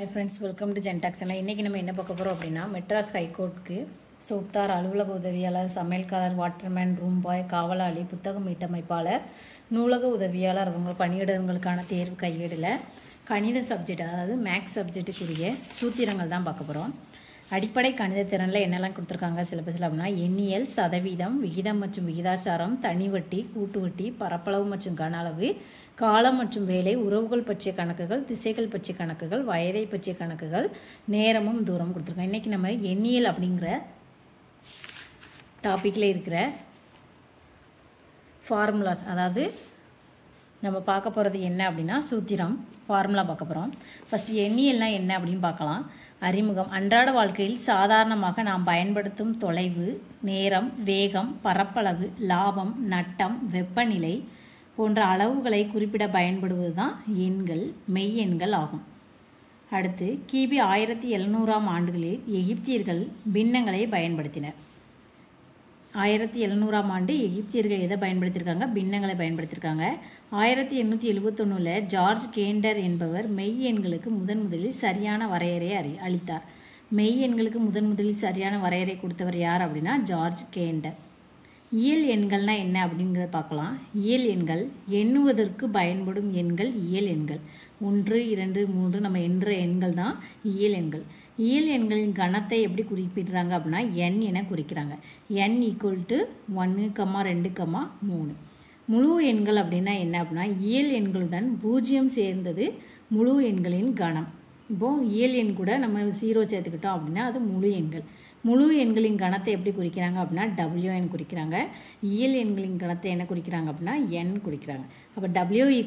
Hi friends, welcome to Gentax. இன்னைக்கு நம்ம என்ன பார்க்க போறோம் அப்படினா மெட்ராஸ் ஹைகோர்ட்டுக்கு சோப்தார், அலுவலக உதவியாளர், சமையல்காரர், வாட்டர்மேன், ரூம் பாய், காவலாளி, புத்தக மீட்டமைப்பாளர், நூலக உதவியாளர் அவங்க பணியிடங்களுக்கான தேர்வு கையேடுல கணித சப்ஜெக்ட் அதாவது மேக்ஸ் சப்ஜெக்ட்டுக்குரிய சூத்திரங்கள் தான் பார்க்க போறோம். அடிப்படை கணித திறனில் என்னெல்லாம் கொடுத்துருக்காங்க சிலபஸில் அப்படின்னா எண்ணியல், சதவீதம், விகிதம் மற்றும் விகிதாச்சாரம், தனிவட்டி, கூட்டுவட்டி, பரப்பளவு மற்றும் கன அளவு, காலம் மற்றும் வேலை, உறவுகள் பற்றிய கணக்குகள், திசைகள் பற்றிய கணக்குகள், வயதை பற்றிய கணக்குகள், நேரமும் தூரம் கொடுத்துருக்கோம். இன்றைக்கி நம்ம எண்ணியல் அப்படிங்கிற டாப்பிக்கில் இருக்கிற ஃபார்முலாஸ் அதாவது நம்ம பார்க்க போகிறது என்ன அப்படின்னா சூத்திரம் ஃபார்முலா பார்க்க போகிறோம். ஃபஸ்ட்டு எண்ணியல்னால் என்ன அப்படின்னு பார்க்கலாம். அறிமுகம். அன்றாட வாழ்க்கையில் சாதாரணமாக நாம் பயன்படுத்தும் தொலைவு, நேரம், வேகம், பரப்பளவு, லாபம், நட்டம், வெப்பநிலை போன்ற அளவுகளை குறிப்பிட பயன்படுவது தான் எண்கள், மெய்யெண்கள் ஆகும். அடுத்து கிபி 1700ஆம் ஆண்டுகளில் எகிப்தியர்கள் பின்னங்களை பயன்படுத்தினர். 1700ஆம் ஆண்டு எகிப்தியர்கள் எதை பயன்படுத்தியிருக்காங்க? பின்னங்களை பயன்படுத்தியிருக்காங்க. 1871 ஜார்ஜ் கேண்டர் என்பவர் மெய் எண்களுக்கு முதலில் சரியான வரையறையை அளித்தார். மெய் எண்களுக்கு முதலில் சரியான வரையறை கொடுத்தவர் யார் அப்படின்னா ஜார்ஜ் கேண்டர். இயல் எண்கள்னா என்ன அப்படிங்கிறத பார்க்கலாம். இயல் எண்கள் எண்ணுவதற்கு பயன்படும் எண்கள் இயல் எண்கள். 1, 2, 3 நம்ம எண்ணுற எண்கள் தான் இயல் எண்கள். இயல் எண்களின் கணத்தை எப்படி குறிப்பிடுறாங்க அப்படின்னா n என குறிக்கிறாங்க. n = 1, 2, 3. முழு எண்கள் அப்படின்னா என்ன அப்படின்னா இயல் எண்களுடன் 0 சேர்ந்தது முழு எண்களின் கணம். இப்போது இயல் எண் கூட நம்ம 0 சேர்த்துக்கிட்டோம் அப்படின்னா அது முழு எண்கள். முழு எண்களின் கணத்தை எப்படி குறிக்கிறாங்க அப்படின்னா WN குறிக்கிறாங்க. இயல் எண்களின் கணத்தை என்ன குறிக்கிறாங்க அப்படின்னா n குறிக்கிறாங்க. அப்போ W =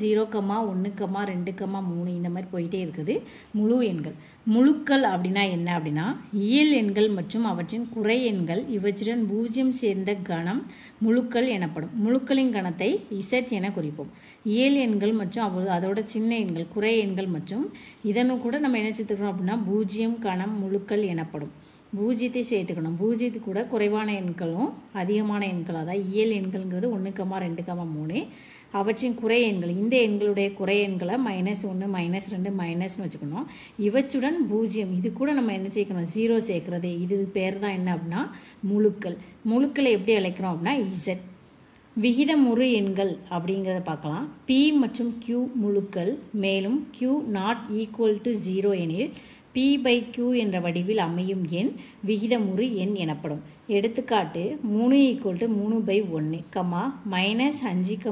0, 1, 2, 3 இந்த மாதிரி போயிட்டே இருக்குது முழு எண்கள். முழுக்கள் அப்படின்னா என்ன அப்படின்னா இயல் எண்கள் மற்றும் அவற்றின் குறை எண்கள் இவற்றுடன் 0 சேர்ந்த கணம் முழுக்கள் எனப்படும். முழுக்களின் கணத்தை Z என குறிப்போம். இயல் எண்கள் மற்றும் அதோட சின்ன எண்கள் குறை எண்கள் மற்றும் இதனும் கூட நம்ம என்ன சேர்த்துக்கிறோம் அப்படின்னா 0 கணம் முழுக்கள் எனப்படும். 0 சேர்த்துக்கணும். 0 கூட குறைவான எண்களும் அதிகமான எண்கள் அதாவது இயல் எண்கள்ங்கிறது 1, 2, 3 அவற்றின் குறை எண்கள். இந்த எண்களுடைய குறை எண்களை -1, -2, மைனஸ்னு வச்சுக்கணும். இவற்றுடன் 0 இது கூட நம்ம என்ன சேர்க்கணும் 0 சேர்க்கறது. இது பேர் தான் என்ன அப்படின்னா முழுக்கள். முழுக்களை எப்படி அழைக்கிறோம் அப்படின்னா Z. விகிதமுறு எண்கள் அப்படிங்கிறத பார்க்கலாம். P மற்றும் Q முழுக்கள். மேலும் Q ≠ 0 எனில் P/Q என்ற வடிவில் அமையும் எண் விகிதமுறு எண் எனப்படும். எடுத்துக்காட்டு 3 = 3/1, -5, 6,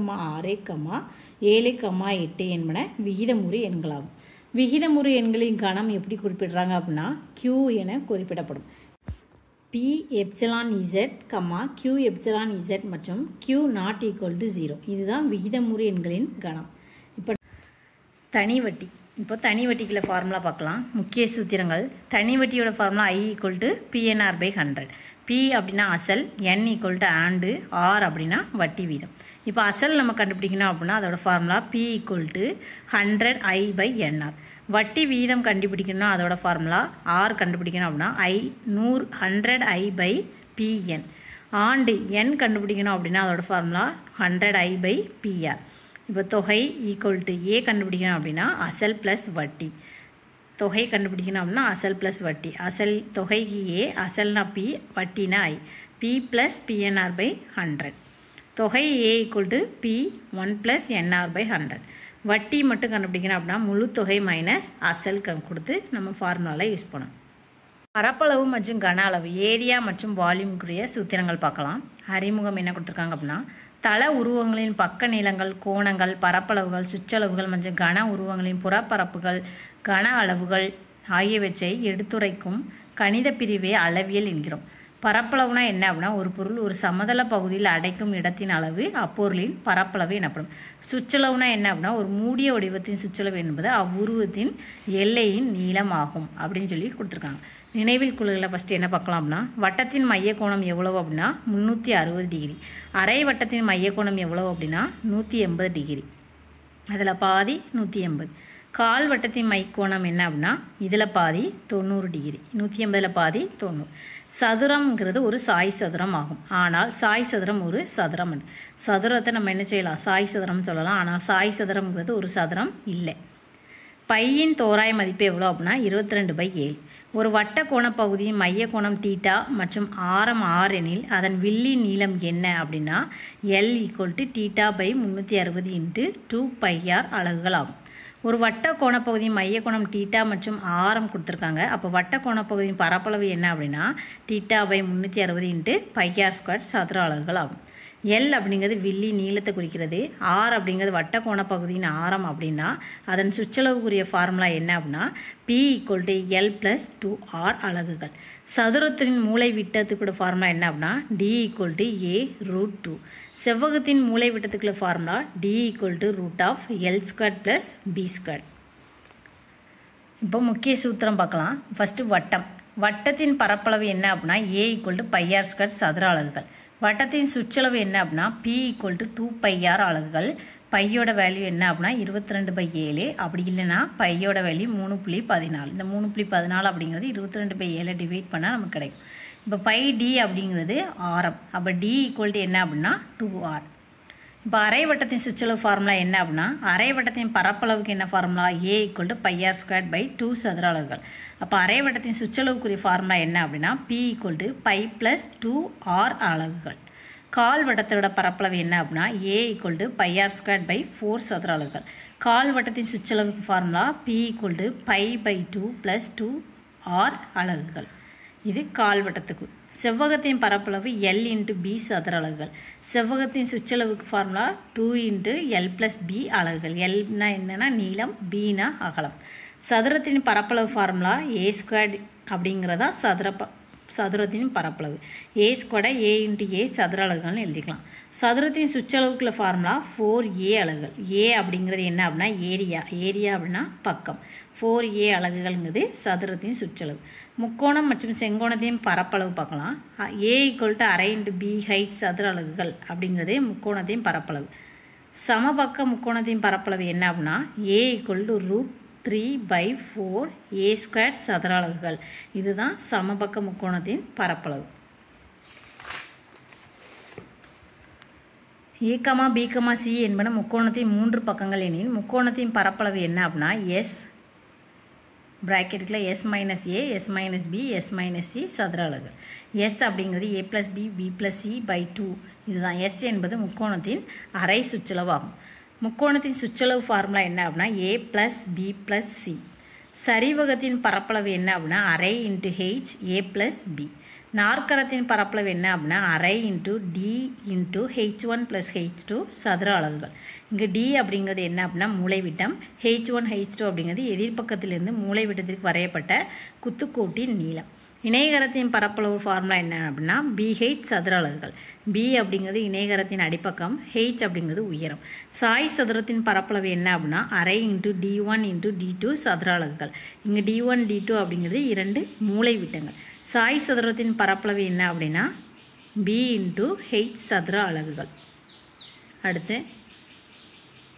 7, 8 என்பன விகிதமுறு எண்களாகும். விகிதமுறு எண்களின் கணம் எப்படி குறிப்பிடுறாங்க அப்படின்னா Q என குறிப்பிடப்படும். P∈Z, Q∈Z மற்றும் Q ≠ 0 இதுதான் விகிதமுறு எண்களின் கணம். இப்போ தனிவட்டி. இப்போ தனிவட்டிக்குள்ள ஃபார்முலா பார்க்கலாம். முக்கிய சூத்திரங்கள். தனிவட்டியோட ஃபார்முலா I = PNR/100. P அப்படின்னா அசல், N = ஆண்டு, R அப்படின்னா வட்டி வீதம். இப்போ அசல் நம்ம கண்டுபிடிக்கணும் அப்படின்னா அதோட ஃபார்முலா P = 100I/NR. வட்டி வீதம் கண்டுபிடிக்கணும் அதோட ஃபார்முலா R கண்டுபிடிக்கணும் அப்படின்னா 100I/PN. ஆண்டு N கண்டுபிடிக்கணும் அப்படின்னா அதோட ஃபார்முலா 100I/PR. இப்போ தொகை = A கண்டுபிடிக்கணும் அப்படின்னா அசல் ப்ளஸ் வட்டி. தொகை கண்டுபிடிக்கணும் அப்படின்னா அசல் ப்ளஸ் வட்டி. அசல் தொகைக்கு A, அசல்னா P, வட்டினா I. P + PNR/100. தொகை A = P 1 + NR/100. வட்டி மட்டும் கண்டுபிடிக்கணும் அப்படின்னா முழு தொகை மைனஸ் அசல் கொடுத்து நம்ம ஃபார்முலாவில் யூஸ் பண்ணணும். பரப்பளவு மற்றும் கன அளவு ஏரியா மற்றும் வால்யூமுக்குரிய சூத்திரங்கள் பார்க்கலாம். அறிமுகம் என்ன கொடுத்துருக்காங்க அப்படின்னா தள உருவங்களின் பக்க நீளங்கள், கோணங்கள், பரப்பளவுகள், சுற்றளவுகள் மற்றும் கன உருவங்களின் புறப்பரப்புகள், கன அளவுகள் ஆகியவற்றை எடுத்துரைக்கும் கணித பிரிவே அளவியல் என்கிறோம். பரப்பளவுனா என்ன அப்படின்னா ஒரு பொருள் ஒரு சமதள பகுதியில் அடைக்கும் இடத்தின் அளவு அப்பொருளின் பரப்பளவு எனப்படும். சுற்றளவுனா என்ன அப்படின்னா ஒரு மூடிய வடிவத்தின் சுற்றளவு என்பது அவ்வுருவத்தின் எல்லையின் நீளம் ஆகும் அப்படின்னு சொல்லி கொடுத்துருக்காங்க. நினைவில் குழுவில் ஃபஸ்ட்டு என்ன பார்க்கலாம் அப்படின்னா வட்டத்தின் மைய கோணம் எவ்வளவு அப்படின்னா 360 டிகிரி. அரை வட்டத்தின் மைய கோணம் எவ்வளவு அப்படின்னா 180 டிகிரி. அதில் பாதி 180. கால் வட்டத்தின் மைக்கோணம் என்ன அப்படின்னா இதில் பாதி 90 டிகிரி. 180ல் பாதி 90. சதுரம்ங்கிறது ஒரு சாய் சதுரம் ஆகும். ஆனால் சாய் சதுரம் ஒரு சதுரம். சதுரத்தை நம்ம என்ன செய்யலாம் சாய் சதுரம் சொல்லலாம். ஆனால் சாய் சதுரம்ங்கிறது ஒரு சதுரம் இல்லை. பையின் தோராய மதிப்பு எவ்வளோ அப்படின்னா 22/7. ஒரு வட்ட கோணப்பகுதியின் மைய கோணம் தீட்டா மற்றும் ஆரம் r எனில் அதன் வில்லி நீளம் என்ன அப்படின்னா L = θ/360 × 2πr அலகுகள் ஆகும். ஒரு வட்ட கோணப்பகுதியின் மைய கோணம் தீட்டா மற்றும் ஆரம் கொடுத்துருக்காங்க. அப்போ வட்ட கோணப்பகுதியின் பரப்பளவு என்ன அப்படின்னா θ/360 × πr² சதுர அலகுகள் ஆகும். எல் அப்படிங்கிறது வில்லி நீளத்தை குறிக்கிறது. ஆர் அப்படிங்கிறது வட்ட கோணப்பகுதியின் ஆரம் அப்படின்னா அதன் சுற்றளவுக்குரிய ஃபார்முலா என்ன அப்படின்னா P = L + 2R அலகுகள். சதுரத்தின் மூலை விட்டத்துக்குள்ள ஃபார்முலா என்ன அப்படின்னா D = A√2. செவ்வகத்தின் மூலை விட்டத்துக்குள்ள ஃபார்முலா D = √L² + B². இப்போ முக்கிய சூத்திரம் பார்க்கலாம். ஃபஸ்ட்டு வட்டத்தின் பரப்பளவு என்ன அப்படின்னா A = πr² சதுர அலகுகள். வட்டத்தின் சுற்றளவு என்ன அப்படின்னா P = 2πr அலகுகள். பையோட வேல்யூ என்ன அப்படின்னா 22/7. அப்படி இல்லைன்னா பையோட வேல்யூ 3.14. இந்த 3.14 அப்படிங்கிறது 22/7 டிவைட் பண்ணால் நமக்கு கிடைக்கும். இப்போ பை D அப்படிங்கிறது ஆரம். அப்போ D = என்ன அப்படின்னா 2R. இப்போ அரை வட்டத்தின் சுற்றளவு ஃபார்முலா என்ன அப்படின்னா அரை வட்டத்தின் பரப்பளவுக்கு என்ன ஃபார்முலா A = πr²/2 சதுர அலகுகள். அப்போ அரை வட்டத்தின் சுற்றளவுக்குரிய ஃபார்முலா என்ன அப்படின்னா P = π + 2R அலகுகள். கால் வட்டத்தோட பரப்பளவு என்ன அப்படின்னா A = πr²/4 சதுர அலகுகள். கால் வட்டத்தின் சுற்றளவுக்கு ஃபார்முலா P = π/2 + 2R அலகுகள். இது கால் வட்டத்துக்கு. செவ்வகத்தின் பரப்பளவு L × B சதுர அலகுகள். செவ்வகத்தின் சுற்றளவுக்கு ஃபார்முலா 2 × L + B அலகுகள். Lனா என்னன்னா நீளம், Bனா அகலம். சதுரத்தின் பரப்பளவு ஃபார்முலா A² அப்படிங்கிறதா சதுரத்தின் பரப்பளவு. A² A × A சதுர அலகுகள்னு எழுதிக்கலாம். சதுரத்தின் சுற்றளவுக்குள்ள ஃபார்முலா 4A அலகுகள். A அப்படிங்கிறது என்ன அப்படின்னா ஏரியா அப்படின்னா பக்கம். 4A அலகுகள்ங்கிறது சதுரத்தின் சுற்றளவு. முக்கோணம் மற்றும் செங்கோணத்தின் பரப்பளவு பார்க்கலாம். A = அரை × B ஹைட் சதுர அலகுகள் அப்படிங்கிறது முக்கோணத்தின் பரப்பளவு. சமபக்க முக்கோணத்தின் பரப்பளவு என்ன அப்படின்னா A = √3/4A² சதுர அலகுகள். இதுதான் சமபக்க முக்கோணத்தின் பரப்பளவு. A, B, C என்பன முக்கோணத்தின் 3 பக்கங்கள் எனில் முக்கோணத்தின் பரப்பளவு என்ன அப்படின்னா S ப்ராக்கெட்டுக்குள்ள S - A, S - B, S - C சதுர அலகுகள். S அப்படிங்கிறது A + B, B + C/2. இதுதான் S என்பது முக்கோணத்தின் அரை சுற்றளவு ஆகும். முக்கோணத்தின் சுற்றளவு ஃபார்முலா என்ன அப்படின்னா A + B + C. சரிவகத்தின் பரப்பளவு என்ன அப்படின்னா அரை × H A + B. நாற்கரத்தின் பரப்பளவு என்ன அப்படின்னா அரை × D × H1 + H2 சதுர அலகுகள். இங்கே D அப்படிங்கிறது என்ன அப்படின்னா மூலைவிட்டம், H1 H2 அப்படிங்கிறது எதிர்பக்கத்திலிருந்து மூலைவிட்டத்திற்கு வரையப்பட்ட குத்துக்கோட்டின் நீளம். இணைகரத்தின் பரப்பளவு ஃபார்முலா என்ன அப்படின்னா BH சதுர அலகுகள். B அப்படிங்கிறது இணைகரத்தின் அடிப்பக்கம், H அப்படிங்கிறது உயரம். சாய் சதுரத்தின் பரப்பளவு என்ன அப்படின்னா அரை × D1 × D2 சதுர அலகுகள். இங்கே D1 D2 அப்படிங்கிறது 2 மூலைவிட்டங்கள். சாய் சதுரத்தின் பரப்பளவு என்ன அப்படின்னா B × H சதுர அலகுகள். அடுத்து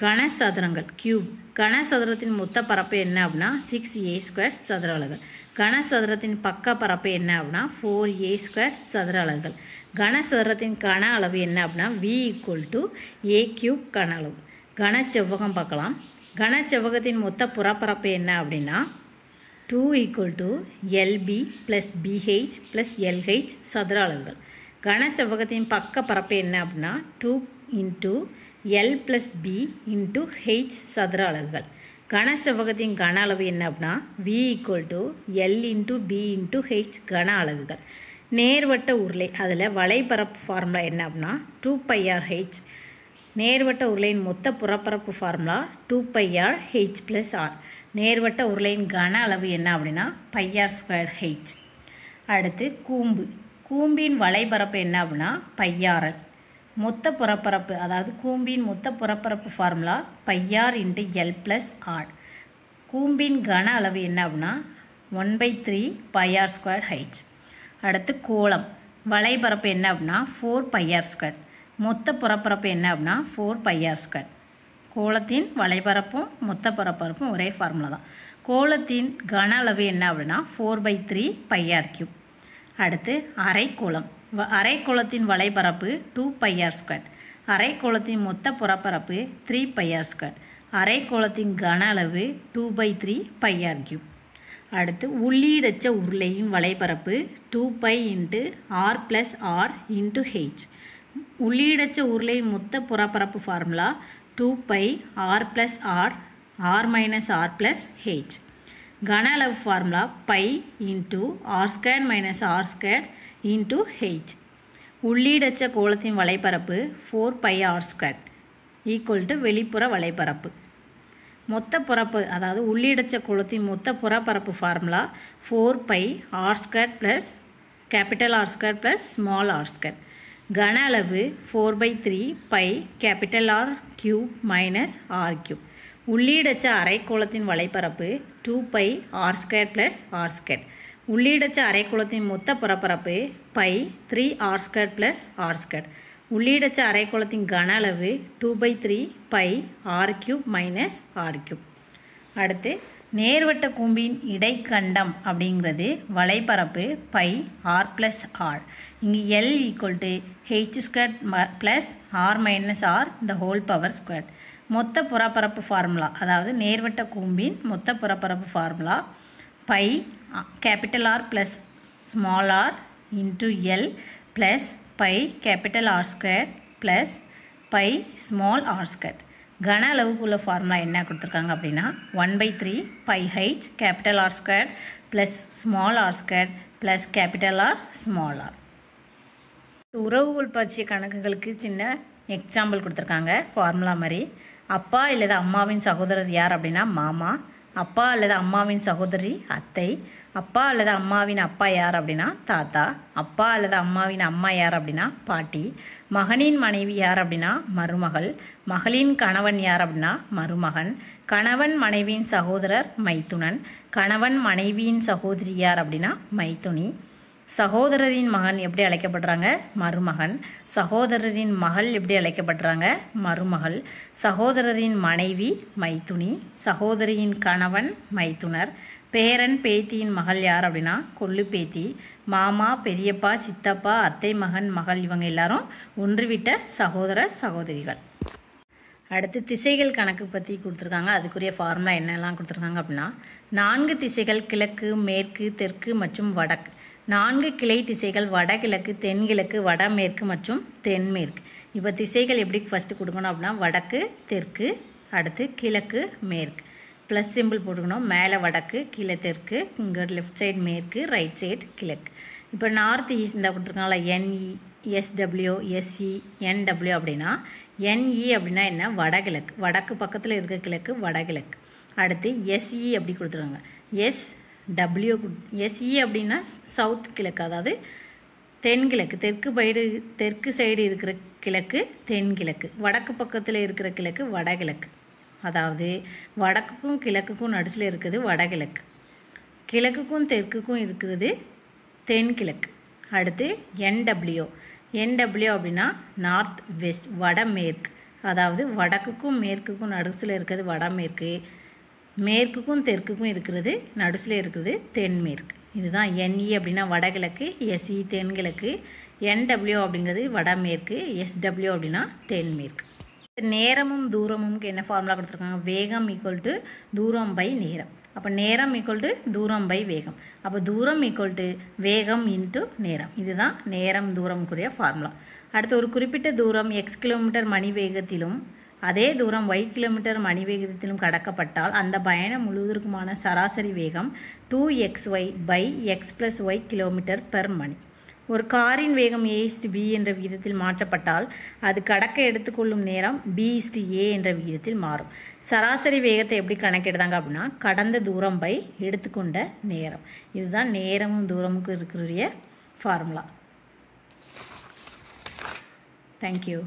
கனசதுரங்கள் கியூப். கனசதுரத்தின் மொத்த பரப்பு என்ன அப்படின்னா 6A² சதுர அலகுகள். கனசதுரத்தின் பக்க பரப்பு என்ன அப்படின்னா 4A² சதுர அலகுகள். கனசதுரத்தின் கன அளவு என்ன அப்படின்னா V = A³ கன அளவு. கனச்செவ்வகம் பார்க்கலாம். கனச்செவ்வகத்தின் மொத்த புறப்பரப்பு என்ன அப்படின்னா 2 = LB + BH + LH சதுர அலகுகள். கனச்செவ்வகத்தின் பக்க பரப்பு என்ன அப்படின்னா 2 × L + B × H சதுர அலகுகள். கனசெவ்வகத்தின் கன அளவு என்ன அப்படின்னா V = L × B × H கன அலகுகள். நேர்வட்ட உருளை அதில் வலைப்பரப்பு ஃபார்முலா என்ன அப்படின்னா 2πrH. நேர்வட்ட உருளையின் மொத்த புறப்பரப்பு ஃபார்முலா 2πrH + R. நேர்வட்ட உருளையின் கன அளவு என்ன அப்படின்னா πr²H. அடுத்து கூம்பு. கூம்பின் வலைப்பரப்பு என்ன அப்படின்னா πrl. மொத்த புறப்பரப்பு அதாவது கூம்பின் மொத்த புறப்பரப்பு ஃபார்முலா πr × L + R. கூம்பின் கன அளவு என்ன அப்படின்னா 1/3πr²H. அடுத்து கோளம். வலைப்பரப்பு என்ன அப்படின்னா 4πr². மொத்த புறப்பரப்பு என்ன அப்படின்னா 4πr². கோளத்தின் வலைப்பரப்பும் மொத்த பரப்பரப்பும் ஒரே ஃபார்முலா தான். கோளத்தின் கன அளவு என்ன அப்படின்னா 4/3πr³. அடுத்து அரைக்கோளம். அரைக்கோளத்தின் வலைப்பரப்பு 2πr². அரைக்கோளத்தின் மொத்த புறப்பரப்பு 3πr². அரைக்கோளத்தின் கன அளவு 2/3 πr3. அடுத்து உள்ளீடச்ச உருளையின் வலைப்பரப்பு 2π × r + r × h. உள்ளீடச்ச உருளையின் மொத்த புறப்பரப்பு formula 2π r + r r - r + h. கன அளவு ஃபார்முலா π × r² - r² × h. உள்ளீடச்ச கோளத்தின் வலைப்பரப்பு 4πr² வெளிப்புற வலைப்பரப்பு. மொத்த புறப்பு அதாவது உள்ளீடச்ச கோளத்தின் மொத்த புறப்பரப்பு ஃபார்முலா 4π r² + r². கன அளவு 4/3 π R³ - r³. உள்ளீடச்ச அரைக்கோளத்தின் வலைப்பரப்பு 2π r² + r². உள்ளீடச்ச அரைக்கோளத்தின் மொத்த புறப்பரப்பு π 3r² + r². உள்ளீடச்ச அரைக்கோளத்தின் கன அளவு 2/3 π R³ - r³. அடுத்து நேர்வட்ட கூம்பின் இடைக்கண்டம் அப்படிங்கிறது வலைப்பரப்பு π r + r. இங்கு L = h² + r - r². மொத்த புறப்பரப்பு ஃபார்முலா அதாவது நேர்வட்ட கூம்பின் மொத்த புறப்பரப்பு formula π R + r × L + π R² + π r². கன அளவுக்குள்ள ஃபார்முலா என்ன கொடுத்துருக்காங்க அப்படின்னா 1/3 πh R² + r² + R. உறவுகள் பற்றிய கணக்குகளுக்கு சின்ன எக்ஸாம்பிள் கொடுத்துருக்காங்க ஃபார்முலா மாதிரி. அப்பா அல்லது அம்மாவின் சகோதரர் யார் அப்படின்னா மாமா. அப்பா அல்லது அம்மாவின் சகோதரி அத்தை. அப்பா அல்லது அம்மாவின் அப்பா யார் அப்படின்னா தாத்தா. அப்பா அல்லது அம்மாவின் அம்மா யார் அப்படின்னா பாட்டி. மகனின் மனைவி யார் அப்படின்னா மருமகள். மகளின் கணவன் யார் அப்படின்னா மருமகன். கணவன் மனைவியின் சகோதரர் மைத்துனன். கணவன் மனைவியின் சகோதரி யார் அப்படின்னா மைத்துனி. சகோதரரின் மகன் எப்படி அழைக்கப்படுறாங்க மருமகன். சகோதரரின் மகள் எப்படி அழைக்கப்படுறாங்க மருமகள். சகோதரரின் மனைவி மைத்துனி. சகோதரியின் கணவன் மைத்துனர். பேரன் பேத்தியின் மகள் யார் அப்படின்னா கொள்ளு பேத்தி. மாமா பெரியப்பா சித்தப்பா அத்தை மகன் மகள் இவங்க எல்லாரும் ஒன்றுவிட்ட சகோதர சகோதரிகள். அடுத்து திசைகள் கணக்கு பற்றி கொடுத்துருக்காங்க. அதுக்குரிய ஃபார்முலா என்னெல்லாம் கொடுத்துருக்காங்க அப்படின்னா 4 திசைகள் கிழக்கு மேற்கு தெற்கு மற்றும் வடக்கு. 4 கிளை திசைகள் வடகிழக்கு தென்கிழக்கு வடமேற்கு மற்றும் தென்மேற்கு. இப்போ திசைகள் எப்படி ஃபஸ்ட்டு கொடுக்கணும் அப்படின்னா வடக்கு தெற்கு அடுத்து கிழக்கு மேற்கு. ப்ளஸ் சிம்பிள் போட்டுக்கணும். மேலே வடக்கு கீழே தெற்கு இங்கே லெஃப்ட் சைடு மேற்கு ரைட் சைடு கிழக்கு. இப்போ நார்த் ஈஸ்ட் இந்த கொடுத்துருக்காங்களா NE SW SE NW அப்படின்னா NE அப்படின்னா என்ன வடகிழக்கு. வடக்கு பக்கத்தில் இருக்க கிழக்கு வடகிழக்கு. அடுத்து SE அப்படி கொடுத்துருக்காங்க. SE அப்படின்னா சவுத் கிழக்கு அதாவது தென்கிழக்கு. தெற்கு சைடு இருக்கிற கிழக்கு தென்கிழக்கு. வடக்கு பக்கத்தில் இருக்கிற கிழக்கு வடகிழக்கு. அதாவது வடக்குக்கும் கிழக்குக்கும் நடுசில் இருக்குது வடகிழக்கு. கிழக்குக்கும் தெற்குக்கும் இருக்கிறது தென்கிழக்கு. அடுத்து NW அப்படின்னா நார்த் வெஸ்ட் வடமேற்கு. அதாவது வடக்குக்கும் மேற்குக்கும் நடுசில் இருக்கிறது வடமேற்கு. மேற்குக்கும் தெற்குக்கும் இருக்கிறது நடுசில் இருக்கிறது தென்மேற்கு. இதுதான் NE அப்படின்னா வடகிழக்கு. SE தென்கிழக்கு. NW அப்படிங்கிறது வடமேற்கு. SW அப்படின்னா தென்மேற்கு. நேரமும் தூரமும் என்ன ஃபார்முலா கொடுத்துருக்காங்க வேகம் = தூரம் பை நேரம். அப்போ நேரம் = தூரம் பை வேகம். அப்போ தூரம் = வேகம் × நேரம். இதுதான் நேரம் தூரமுக்குரிய ஃபார்முலா. அடுத்து ஒரு குறிப்பிட்ட தூரம் x கிலோமீட்டர் மணி வேகத்திலும் அதே தூரம் y கிலோமீட்டர் மணி வேகத்திலும் கடக்கப்பட்டால் அந்த பயணம் முழுவதற்குமான சராசரி வேகம் 2xy / x + y km/மணி. ஒரு காரின் வேகம் a/b என்ற விகிதத்தில் மாற்றப்பட்டால் அது கடக்க எடுத்துக்கொள்ளும் நேரம் b/a என்ற விகிதத்தில் மாறும். சராசரி வேகத்தை எப்படி கணக்கிடுதாங்க அப்படின்னா கடந்த தூரம் பை எடுத்துக்கொண்ட நேரம். இதுதான் நேரமும் தூரமுக்கு இருக்கிற ஃபார்முலா. தேங்க்யூ.